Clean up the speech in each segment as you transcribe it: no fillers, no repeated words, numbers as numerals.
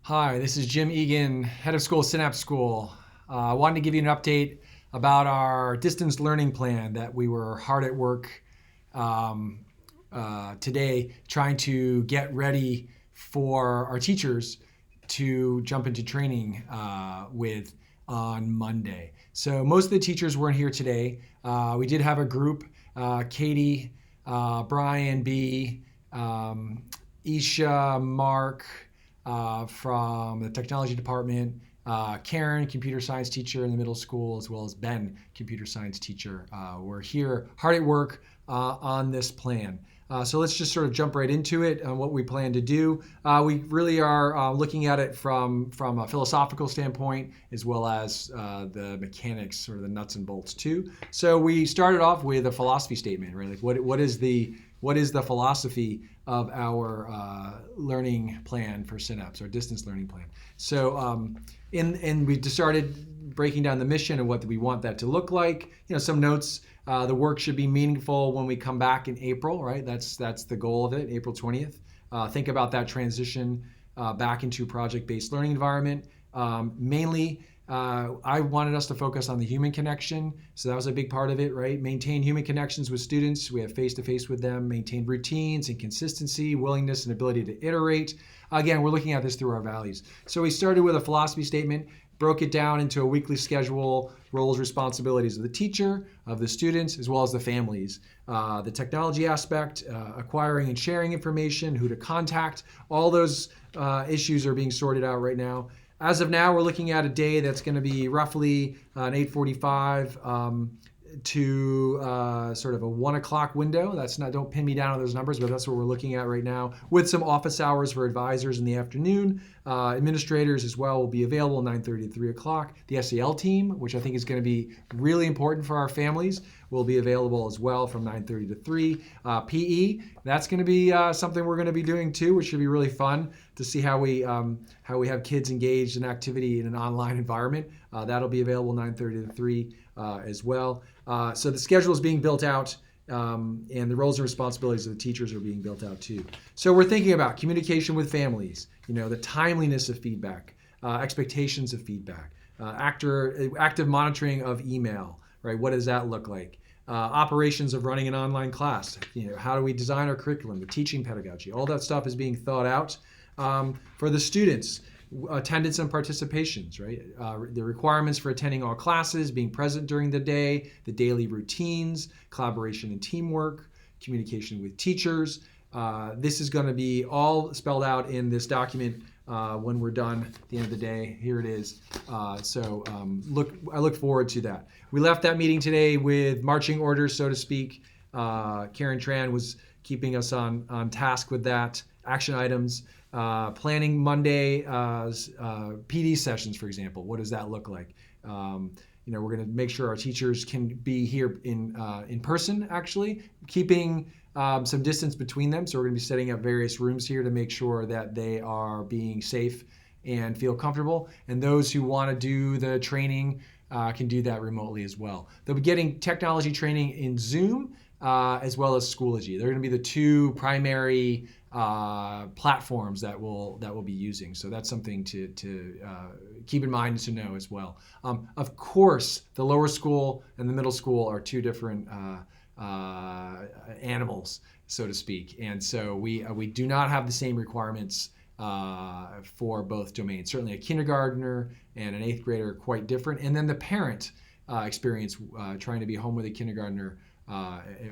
Hi, this is Jim Egan, head of school, Synapse School. I wanted to give you an update about our distance learning plan that we were hard at work um, today trying to get ready for our teachers to jump into training with on Monday. So most of the teachers weren't here today. We did have a group, Katie, Brian B, Isha, Mark, from the technology department, Karen, computer science teacher in the middle school, as well as Ben, computer science teacher. We're here hard at work on this plan. So let's just sort of jump right into it on what we plan to do. We really are looking at it from a philosophical standpoint as well as the mechanics or the nuts and bolts too. So we started off with a philosophy statement, right? Like what is the philosophy of our learning plan for Synapse, our distance learning plan? So we started breaking down the mission and what we want that to look like. Some notes. The work should be meaningful when we come back in April, right? That's the goal of it, April 20th. Think about that transition back into a project-based learning environment. Mainly, I wanted us to focus on the human connection, so that was a big part of it, right? Maintain human connections with students. We have face-to-face with them, maintain routines and consistency, willingness and ability to iterate. Again, we're looking at this through our values. So we started with a philosophy statement, broke it down into a weekly schedule, roles, responsibilities of the teacher, of the students, as well as the families. The technology aspect, acquiring and sharing information, who to contact, all those issues are being sorted out right now. As of now, we're looking at a day that's going to be roughly an 8:45 to sort of a 1 o'clock window. That's not, don't pin me down on those numbers, but that's what we're looking at right now, with some office hours for advisors in the afternoon. Administrators as well will be available 9:30 to 3 o'clock. The SEL team, which I think is going to be really important for our families, will be available as well from 9:30 to 3. PE, that's going to be something we're going to be doing too, which should be really fun to see how we have kids engaged in activity in an online environment. That'll be available 9:30 to 3 as well. So the schedule is being built out, and the roles and responsibilities of the teachers are being built out too. So we're thinking about communication with families, the timeliness of feedback, expectations of feedback, active monitoring of email, right? What does that look like? Operations of running an online class. How do we design our curriculum, the teaching pedagogy? All that stuff is being thought out. For the students, attendance and participations, right? The requirements for attending all classes, being present during the day, the daily routines, collaboration and teamwork, communication with teachers. This is going to be all spelled out in this document when we're done at the end of the day. Here it is. I look forward to that. We left that meeting today with marching orders, so to speak. Karen Tran was keeping us on task with that. Action items. Planning Monday PD sessions, for example. What does that look like? We're going to make sure our teachers can be here in person, actually, keeping some distance between them. So we're going to be setting up various rooms here to make sure that they are being safe and feel comfortable. And those who want to do the training can do that remotely as well. They'll be getting technology training in Zoom as well as Schoology. They're going to be the two primary platforms that we'll be using. So that's something to keep in mind and to know as well. Of course, the lower school and the middle school are two different animals, so to speak. And so we do not have the same requirements for both domains. Certainly a kindergartner and an 8th grader are quite different. And then the parent experience trying to be home with a kindergartner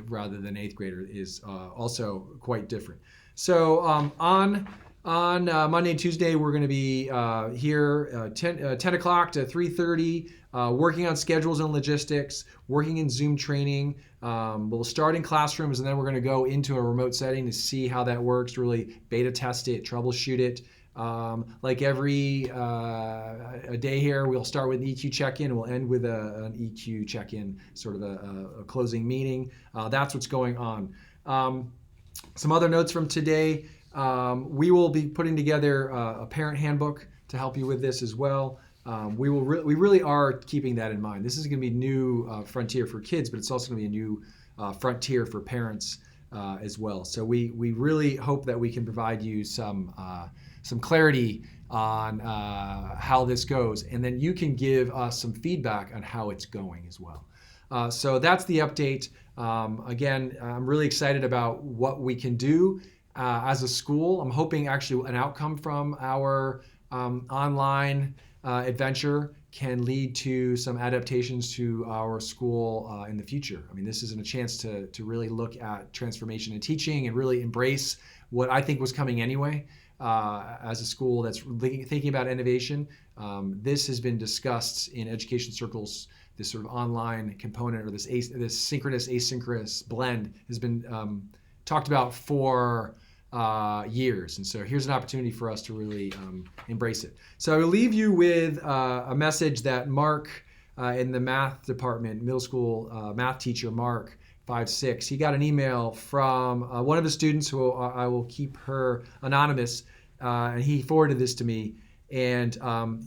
rather than 8th grader is also quite different. So on Monday and Tuesday, we're going to be here 10 o'clock to 3:30, working on schedules and logistics, working in Zoom training. We'll start in classrooms, and then we're going to go into a remote setting to see how that works, really beta test it, troubleshoot it. Like every a day here, we'll start with an EQ check-in, and we'll end with an EQ check-in, sort of a closing meeting. That's what's going on. Some other notes from today. We will be putting together a parent handbook to help you with this as well. We really are keeping that in mind. This is going to be a new frontier for kids, but it's also going to be a new frontier for parents as well. So we really hope that we can provide you some some clarity on how this goes, and then you can give us some feedback on how it's going as well. So that's the update. Again, I'm really excited about what we can do as a school. I'm hoping actually an outcome from our online adventure can lead to some adaptations to our school in the future. I mean, this isn't a chance to really look at transformation in teaching and really embrace what I think was coming anyway. As a school that's thinking about innovation, this has been discussed in education circles. This sort of online component, or this synchronous asynchronous blend, has been talked about for years. And so here's an opportunity for us to really embrace it. So I will leave you with a message that Mark in the math department, middle school math teacher, Mark, 5'6", he got an email from one of the students, who I will keep her anonymous, and he forwarded this to me. And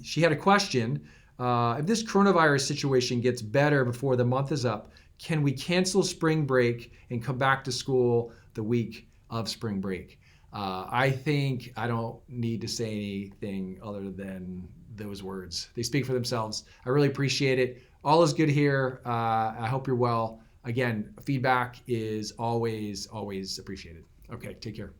she had a question. If this coronavirus situation gets better before the month is up, can we cancel spring break and come back to school the week of spring break? I think I don't need to say anything other than those words. They speak for themselves. I really appreciate it. All is good here. I hope you're well. Again, feedback is always, always appreciated. Okay, take care.